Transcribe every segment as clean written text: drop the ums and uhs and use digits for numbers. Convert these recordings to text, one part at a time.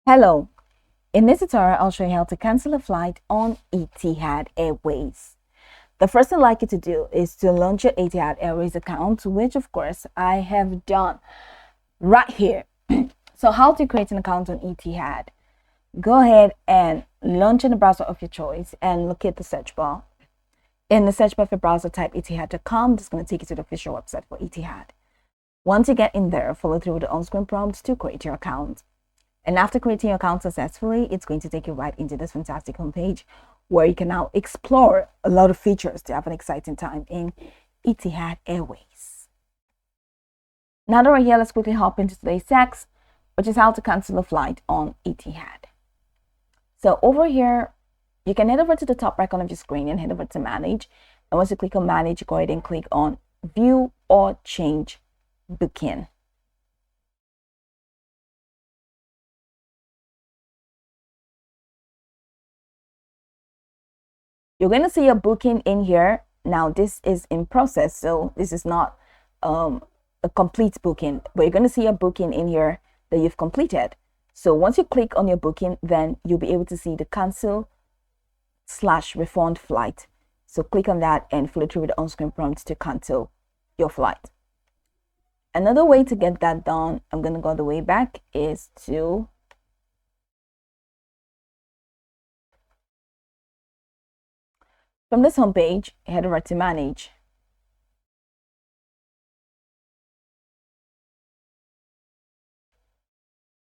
Hello, in this tutorial I'll show you how to cancel a flight on Etihad Airways. The first thing I'd like you to do is to launch your Etihad Airways account, which of course I have done right here. So how to create an account on Etihad? Go ahead and launch in the browser of your choice and look at the search bar. In the search bar of your browser, type etihad.com. This is going to take you to the official website for Etihad. Once you get in there, follow through with the on-screen prompts to create your account. And after creating your account successfully, it's going to take you right into this fantastic homepage where you can now explore a lot of features to have an exciting time in Etihad Airways. Now that we're here, let's quickly hop into today's text, which is how to cancel a flight on Etihad. So over here, you can head over to the top right corner of your screen and head over to Manage. And once you click on Manage, go ahead and click on View or Change Booking. You're going to see a booking in here. Now this is in process, so this is not a complete booking, but you're going to see a booking in here that you've completed. So once you click on your booking, then you'll be able to see the cancel/refund flight. So click on that and follow through with the on-screen prompts to cancel your flight. Another way to get that done, I'm going to go the way back, is to from this homepage, head over to Manage.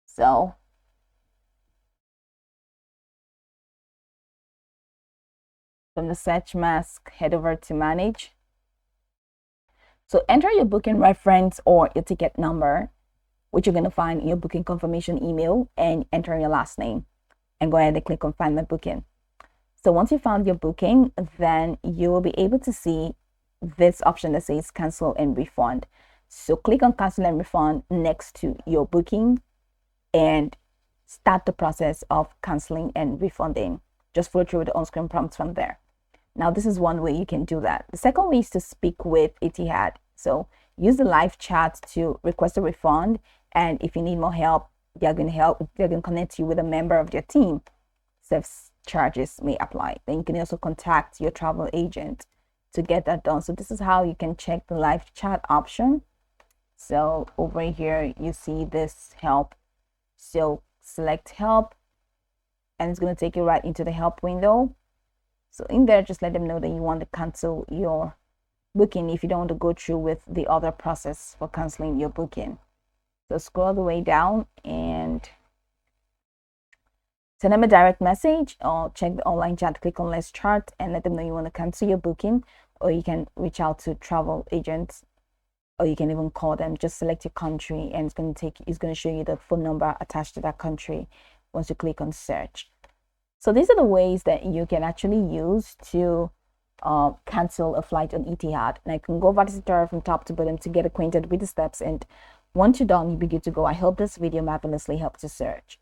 So from the search mask, head over to Manage. So enter your booking reference or your ticket number, which you're going to find in your booking confirmation email, and enter your last name. And go ahead and click on Find My Booking. So once you found your booking, then you will be able to see this option that says Cancel and Refund. So click on Cancel and Refund next to your booking and start the process of canceling and refunding. Just follow through with the on-screen prompts from there. Now, this is one way you can do that. The second way is to speak with Etihad. So use the live chat to request a refund. And if you need more help, they're going to help. They're going to connect you with a member of their team. Service charges may apply. Then you can also contact your travel agent to get that done. So this is how you can check the live chat option. So over here, you see this help. So select help, and it's going to take you right into the help window. So in there, just let them know that you want to cancel your booking if you don't want to go through with the other process for canceling your booking. So scroll the way down and send them a direct message or check the online chat, click on Let's Chat and let them know you want to cancel your booking, or you can reach out to travel agents, or you can even call them. Just select your country and it's going to show you the phone number attached to that country once you click on search. So these are the ways that you can actually use to cancel a flight on Etihad. And I can go over this tutorial from top to bottom to get acquainted with the steps. And once you're done, you'll be good to go. I hope this video marvelously helped you search.